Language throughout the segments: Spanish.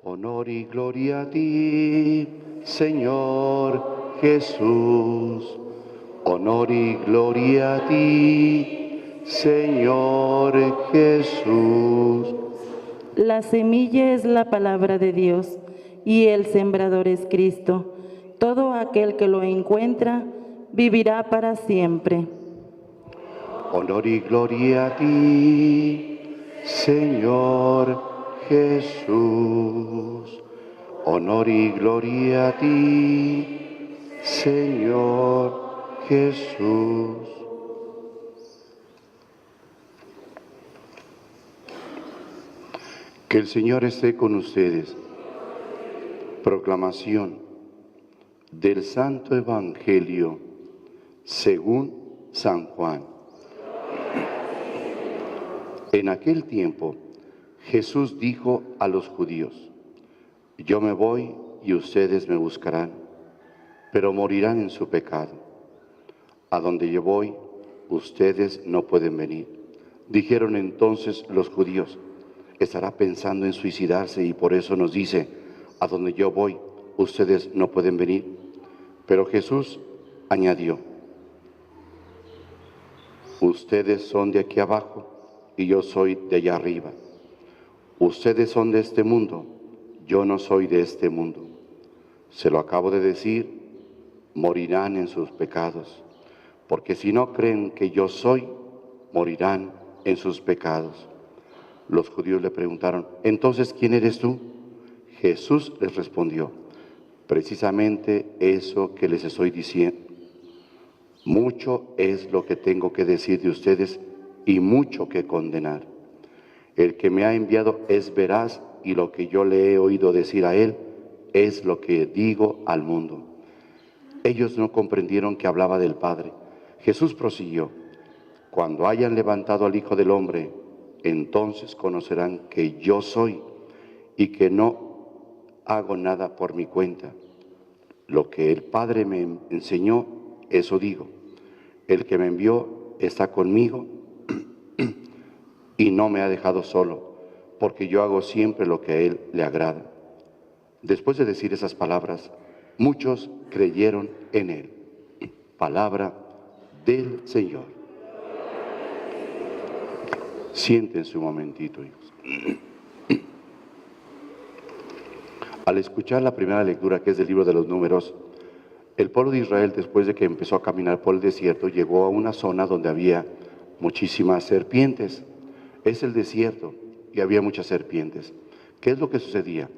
Honor y gloria a ti, Señor Jesús. Honor y gloria a ti, Señor Jesús. La semilla es la palabra de Dios y el sembrador es Cristo. Todo aquel que lo encuentra vivirá para siempre. Honor y gloria a ti, Señor Jesús. Honor y gloria a ti, Señor Jesús. Que el Señor esté con ustedes. Proclamación del Santo Evangelio según San Juan. En aquel tiempo, Jesús dijo a los judíos: yo me voy y ustedes me buscarán, pero morirán en su pecado. A donde yo voy, ustedes no pueden venir. Dijeron entonces los judíos: estará pensando en suicidarse y por eso nos dice: a donde yo voy, ustedes no pueden venir. Pero Jesús añadió: ustedes son de aquí abajo y yo soy de allá arriba. Ustedes son de este mundo, yo no soy de este mundo. Se lo acabo de decir, morirán en sus pecados, porque si no creen que yo soy, morirán en sus pecados. Los judíos le preguntaron: entonces, ¿quién eres tú? Jesús les respondió: precisamente eso que les estoy diciendo. Mucho es lo que tengo que decir de ustedes y mucho que condenar. El que me ha enviado es veraz y lo que yo le he oído decir a él es lo que digo al mundo. Ellos no comprendieron que hablaba del Padre. Jesús prosiguió: cuando hayan levantado al Hijo del Hombre, entonces conocerán que yo soy y que no hago nada por mi cuenta. Lo que el Padre me enseñó, eso digo. El que me envió está conmigo y no me ha dejado solo, porque yo hago siempre lo que a él le agrada. Después de decir esas palabras, muchos creyeron en él. Palabra del Señor. Siéntense un momentito, hijos. Al escuchar la primera lectura, que es del libro de los Números, el pueblo de Israel, después de que empezó a caminar por el desierto, llegó a una zona donde había muchísimas serpientes. Es el desierto y había muchas serpientes. ¿Qué es lo que sucedía?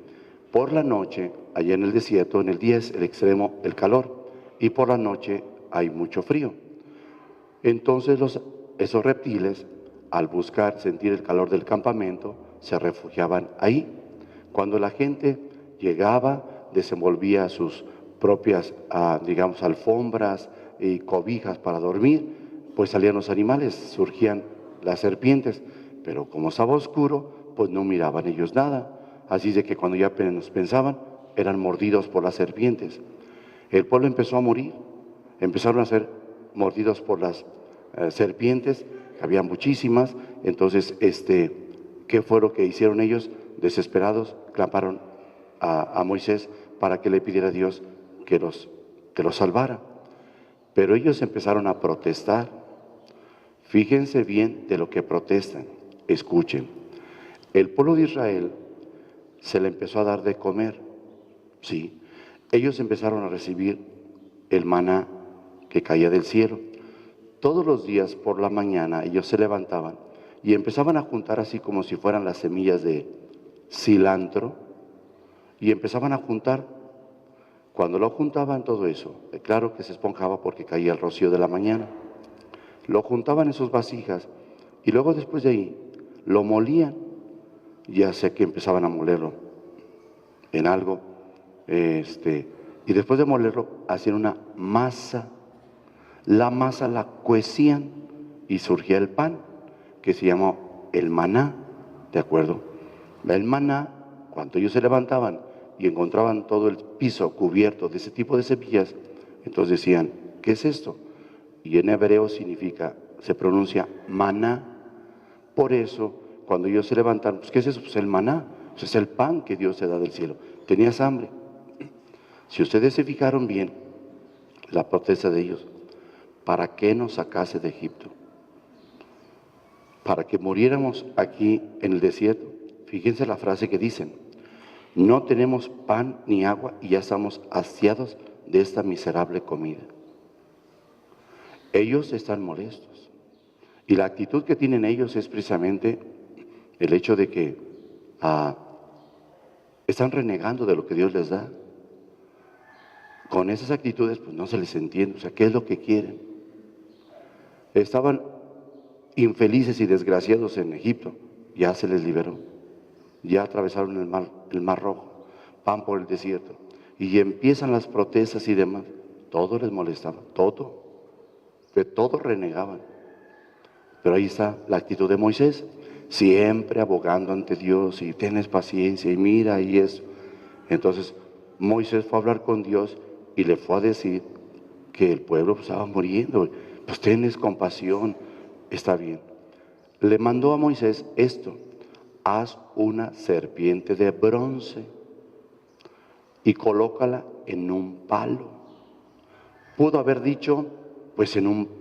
Por la noche, allá en el desierto, en el día es el extremo, el calor, y por la noche hay mucho frío. Entonces esos reptiles, al buscar sentir el calor del campamento, se refugiaban ahí. Cuando la gente llegaba, desenvolvía sus propias, digamos, alfombras y cobijas para dormir, pues salían los animales, surgían las serpientes, pero como estaba oscuro, pues no miraban ellos nada. Así de que cuando ya apenas pensaban, eran mordidos por las serpientes. El pueblo empezó a morir, empezaron a ser mordidos por las serpientes, había muchísimas. Entonces, ¿qué fue lo que hicieron ellos? Desesperados, clamaron a Moisés para que le pidiera a Dios que los salvara. Pero ellos empezaron a protestar. Fíjense bien de lo que protestan. Escuchen. El pueblo de Israel se le empezó a dar de comer. Sí. Ellos empezaron a recibir el maná que caía del cielo. Todos los días por la mañana ellos se levantaban y empezaban a juntar así como si fueran las semillas de cilantro, y empezaban a juntar. Cuando lo juntaban todo eso, claro que se esponjaba porque caía el rocío de la mañana, lo juntaban en sus vasijas y luego después de ahí lo molían, ya sé que empezaban a molerlo en algo, y después de molerlo hacían una masa. La masa la cuecían y surgía el pan, que se llamó el maná, ¿de acuerdo? El maná, cuando ellos se levantaban y encontraban todo el piso cubierto de ese tipo de semillas, entonces decían: ¿qué es esto? Y en hebreo se pronuncia maná. Por eso, cuando ellos se levantan, pues, ¿qué es eso? Pues el maná. Es el pan que Dios te da del cielo. Tenías hambre. Si ustedes se fijaron bien, la protesta de ellos, ¿para qué nos sacase de Egipto? Para que muriéramos aquí en el desierto. Fíjense la frase que dicen: no tenemos pan ni agua y ya estamos hastiados de esta miserable comida. Ellos están molestos. Y la actitud que tienen ellos es precisamente el hecho de que están renegando de lo que Dios les da. Con esas actitudes pues no se les entiende, o sea, ¿qué es lo que quieren? Estaban infelices y desgraciados en Egipto, ya se les liberó, ya atravesaron el mar Rojo, van por el desierto y empiezan las protestas y demás. Todo les molestaba, de todo renegaban. Pero ahí está la actitud de Moisés, siempre abogando ante Dios y tienes paciencia y mira y eso. Entonces Moisés fue a hablar con Dios y le fue a decir que el pueblo estaba muriendo. Pues tienes compasión, está bien. Le mandó a Moisés esto: haz una serpiente de bronce y colócala en un palo. Pudo haber dicho, pues en un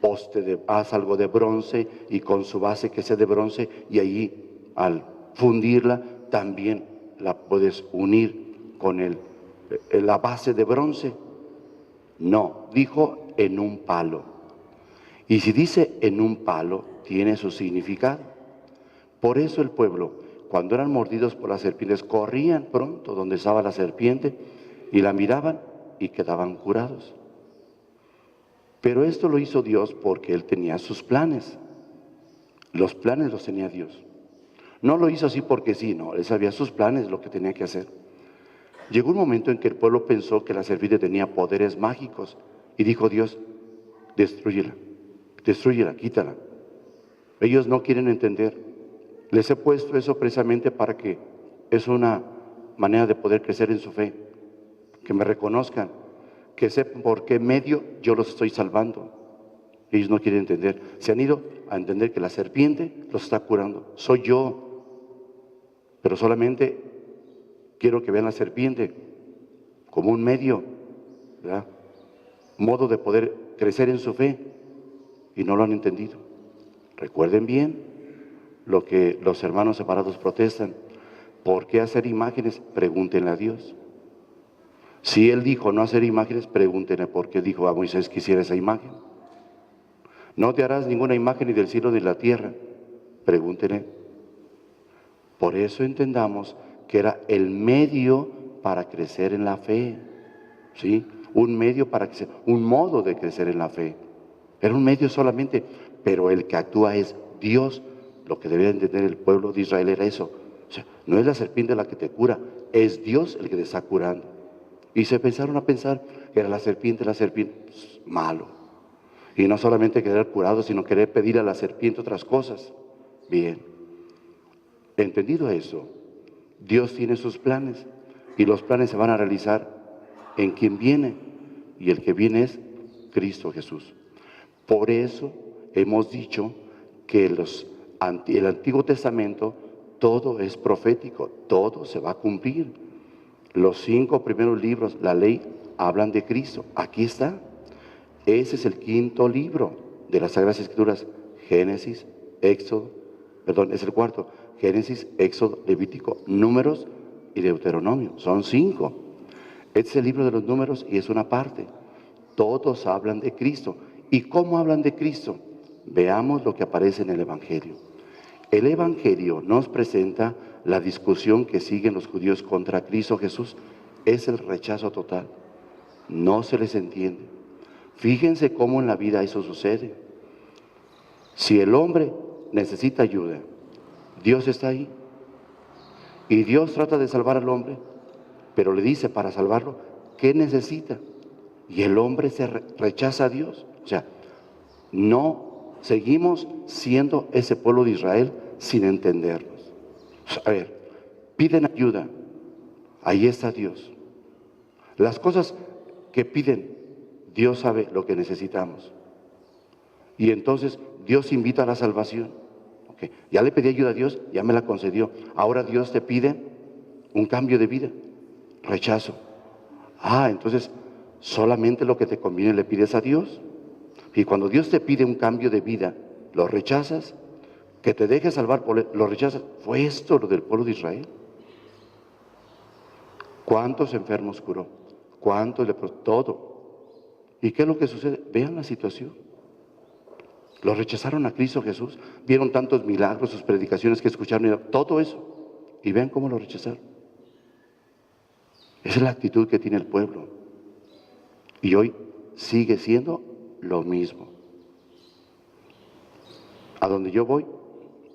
poste, haz algo de bronce y con su base que sea de bronce, y allí al fundirla también la puedes unir con la base de bronce. No, dijo en un palo. Y si dice en un palo, tiene su significado. Por eso el pueblo, cuando eran mordidos por las serpientes, corrían pronto donde estaba la serpiente y la miraban y quedaban curados. Pero esto lo hizo Dios porque Él tenía sus planes. Los planes los tenía Dios. No lo hizo así porque sí, no, Él sabía sus planes, lo que tenía que hacer. Llegó un momento en que el pueblo pensó que la serpiente tenía poderes mágicos y dijo Dios: destrúyela, quítala. Ellos no quieren entender. Les he puesto eso precisamente para que es una manera de poder crecer en su fe, que me reconozcan, que sepan por qué medio yo los estoy salvando. Ellos no quieren entender. Se han ido a entender que la serpiente los está curando. Soy yo, pero solamente quiero que vean la serpiente como un medio, ¿verdad? Modo de poder crecer en su fe, y no lo han entendido. Recuerden bien lo que los hermanos separados protestan: ¿por qué hacer imágenes? Pregúntenle a Dios. Si Él dijo no hacer imágenes, pregúntenle por qué dijo a Moisés que hiciera esa imagen. No te harás ninguna imagen ni del cielo ni de la tierra, pregúntenle. Por eso entendamos que era el medio para crecer en la fe, ¿sí? Un medio para crecer, un modo de crecer en la fe. Era un medio solamente, pero el que actúa es Dios. Lo que debía entender el pueblo de Israel era eso. O sea, no es la serpiente la que te cura, es Dios el que te está curando. Y se pensaron a pensar que era la serpiente, pues, malo. Y no solamente querer curado, sino querer pedir a la serpiente otras cosas. Bien, entendido eso, Dios tiene sus planes y los planes se van a realizar en quien viene, y el que viene es Cristo Jesús. Por eso hemos dicho que el Antiguo Testamento todo es profético, todo se va a cumplir. Los 5 primeros libros, la ley, hablan de Cristo. Aquí está. Ese es el 5.º libro de las Sagradas Escrituras. Génesis, Éxodo, es el 4. Génesis, Éxodo, Levítico, Números y Deuteronomio. Son 5. Este es el libro de los números y es una parte. Todos hablan de Cristo. ¿Y cómo hablan de Cristo? Veamos lo que aparece en el Evangelio. El Evangelio nos presenta la discusión que siguen los judíos contra Cristo Jesús. Es el rechazo total. No se les entiende. Fíjense cómo en la vida eso sucede. Si el hombre necesita ayuda, Dios está ahí. Y Dios trata de salvar al hombre, pero le dice para salvarlo, ¿qué necesita? Y el hombre se rechaza a Dios. O sea, no seguimos siendo ese pueblo de Israel sin entendernos. A ver, piden ayuda, ahí está Dios. Las cosas que piden, Dios sabe lo que necesitamos. Y entonces Dios invita a la salvación. Ok, ya le pedí ayuda a Dios, ya me la concedió. Ahora Dios te pide un cambio de vida. Rechazo. Entonces solamente lo que te conviene le pides a Dios. Y cuando Dios te pide un cambio de vida, lo rechazas, que te deje salvar, lo rechazas. Fue esto lo del pueblo de Israel. ¿Cuántos enfermos curó? ¿Cuántos leprosos? Todo. ¿Y qué es lo que sucede? Vean la situación. Lo rechazaron a Cristo Jesús. Vieron tantos milagros, sus predicaciones que escucharon, todo eso. Y vean cómo lo rechazaron. Esa es la actitud que tiene el pueblo. Y hoy sigue siendo lo mismo. A donde yo voy,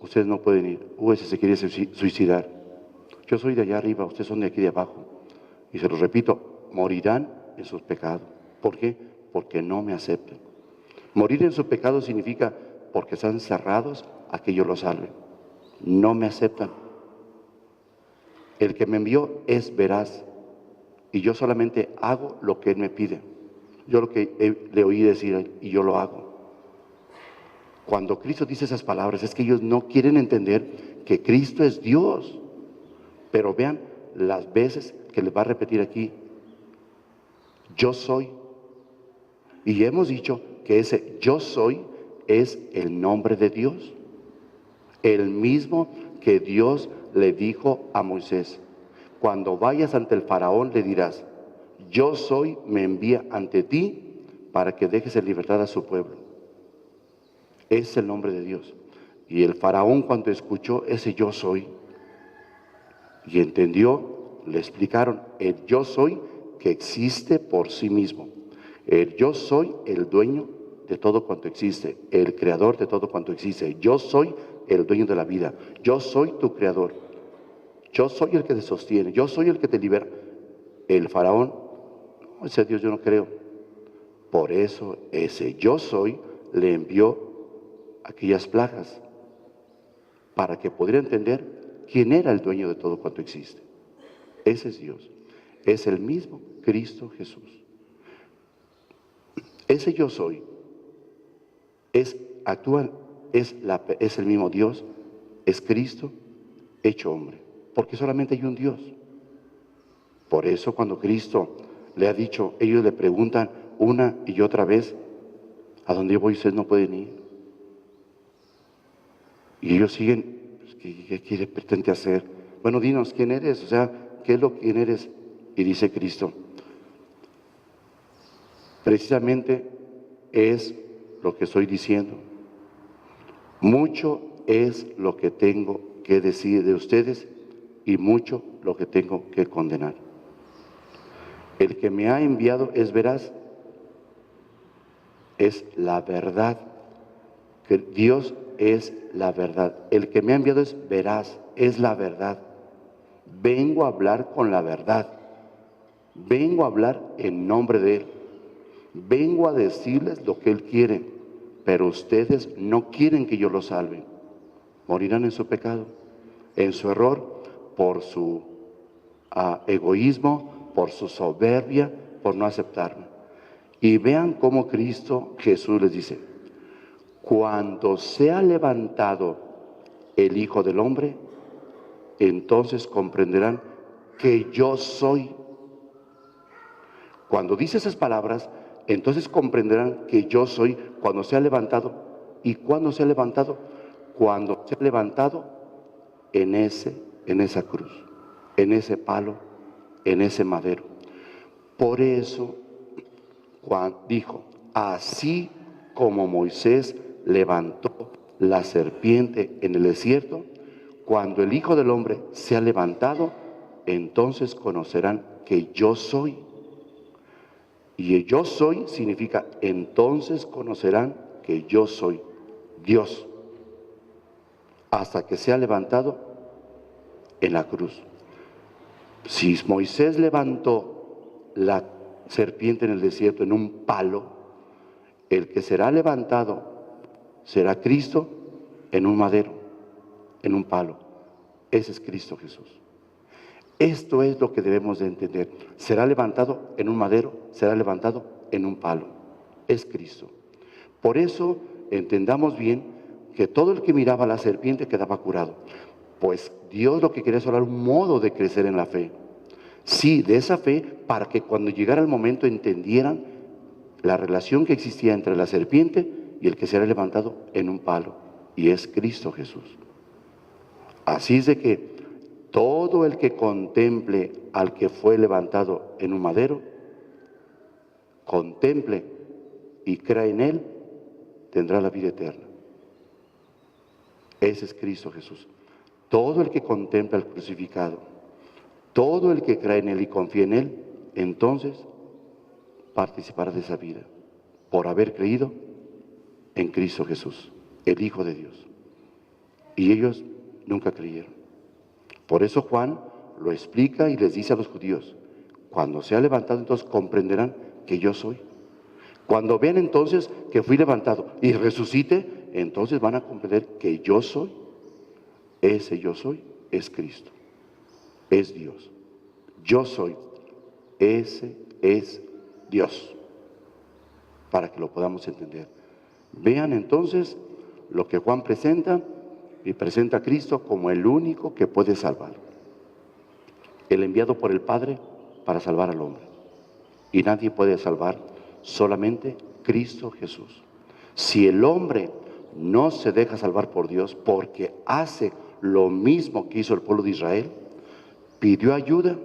ustedes no pueden ir. Ese se quiere suicidar. Yo soy de allá arriba, ustedes son de aquí de abajo. Y se los repito, morirán en sus pecados. ¿Por qué? Porque no me aceptan. Morir en su pecado significa porque están cerrados a que yo los salve. No me aceptan. El que me envió es veraz. Y yo solamente hago lo que Él me pide. Yo lo que le oí decir a Él, y yo lo hago. Cuando Cristo dice esas palabras, es que ellos no quieren entender que Cristo es Dios. Pero vean las veces que les va a repetir aquí, yo soy. Y hemos dicho que ese yo soy es el nombre de Dios. El mismo que Dios le dijo a Moisés. Cuando vayas ante el faraón le dirás, yo soy, me envía ante ti para que dejes en libertad a su pueblo. Es el nombre de Dios. Y el faraón cuando escuchó ese yo soy y entendió, le explicaron el yo soy que existe por sí mismo. El yo soy el dueño de todo cuanto existe, el creador de todo cuanto existe. Yo soy el dueño de la vida. Yo soy tu creador. Yo soy el que te sostiene. Yo soy el que te libera. El faraón, ese Dios yo no creo. Por eso ese yo soy le envió aquellas plagas para que pudiera entender quién era el dueño de todo cuanto existe. Ese es Dios. Es el mismo Cristo Jesús. Ese yo soy es actual, es el mismo Dios, es Cristo hecho hombre, porque solamente hay un Dios. Por eso cuando Cristo le ha dicho, ellos le preguntan una y otra vez, ¿a dónde yo voy? Ustedes no pueden ir. Y ellos siguen, ¿qué pretende hacer? Bueno, dinos, ¿quién eres? O sea, ¿qué es lo que eres? Y dice Cristo, precisamente es lo que estoy diciendo. Mucho es lo que tengo que decir de ustedes y mucho lo que tengo que condenar. El que me ha enviado es veraz, es la verdad, que Dios es la verdad. El que me ha enviado es veraz, es la verdad. Vengo a hablar con la verdad, vengo a hablar en nombre de Él, vengo a decirles lo que Él quiere, pero ustedes no quieren que yo los salve. Morirán en su pecado, en su error, por su egoísmo, por su soberbia, por no aceptarme. Y vean cómo Cristo Jesús les dice, cuando sea levantado el Hijo del Hombre, entonces comprenderán que yo soy. Cuando dice esas palabras, entonces comprenderán que yo soy cuando sea levantado. ¿Y cuándo sea levantado? Cuando sea levantado en esa cruz, en ese palo, en ese madero. Por eso Juan dijo, así como Moisés levantó la serpiente en el desierto, cuando el Hijo del Hombre sea levantado, entonces conocerán que yo soy. Y el yo soy significa, entonces conocerán que yo soy Dios, hasta que sea levantado en la cruz. Si Moisés levantó la serpiente en el desierto en un palo, el que será levantado será Cristo en un madero, en un palo. Ese es Cristo Jesús. Esto es lo que debemos de entender. Será levantado en un madero, será levantado en un palo. Es Cristo. Por eso entendamos bien que todo el que miraba a la serpiente quedaba curado. Pues Dios lo que quería es hablar un modo de crecer en la fe. Sí, de esa fe, para que cuando llegara el momento entendieran la relación que existía entre la serpiente y el que será levantado en un palo, y es Cristo Jesús. Así es de que todo el que contemple al que fue levantado en un madero, contemple y crea en él, tendrá la vida eterna. Ese es Cristo Jesús. Todo el que contempla al crucificado, todo el que cree en él y confía en él, entonces participará de esa vida, por haber creído en Cristo Jesús, el Hijo de Dios. Y ellos nunca creyeron. Por eso Juan lo explica y les dice a los judíos, cuando sea levantado entonces comprenderán que yo soy. Cuando vean entonces que fui levantado y resucite, entonces van a comprender que yo soy. Ese yo soy es Cristo, es Dios. Yo soy, ese es Dios, para que lo podamos entender. Vean entonces lo que Juan presenta, y presenta a Cristo como el único que puede salvar, el enviado por el Padre para salvar al hombre. Y nadie puede salvar, solamente Cristo Jesús. Si el hombre no se deja salvar por Dios porque hace lo mismo que hizo el pueblo de Israel, pidió ayuda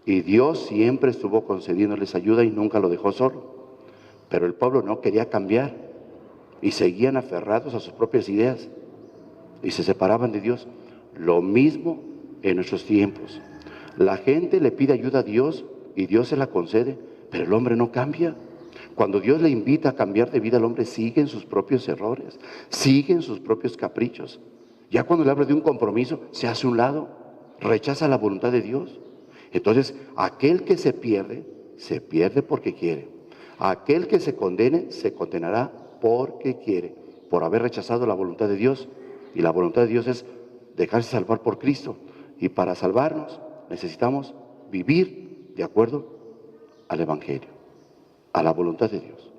y Dios siempre estuvo concediéndoles ayuda y nunca lo dejó solo. Pero el pueblo no quería cambiar y seguían aferrados a sus propias ideas y se separaban de Dios. Lo mismo en nuestros tiempos. La gente le pide ayuda a Dios y Dios se la concede, pero el hombre no cambia. Cuando Dios le invita a cambiar de vida, el hombre sigue en sus propios errores, sigue en sus propios caprichos. Ya cuando le habla de un compromiso, se hace a un lado, rechaza la voluntad de Dios. Entonces, aquel que se pierde porque quiere. Aquel que se condenará porque quiere, por haber rechazado la voluntad de Dios. Y la voluntad de Dios es dejarse salvar por Cristo. Y para salvarnos necesitamos vivir de acuerdo al Evangelio, a la voluntad de Dios,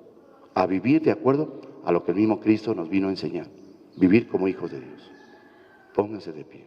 a vivir de acuerdo a lo que el mismo Cristo nos vino a enseñar, vivir como hijos de Dios. Pónganse de pie.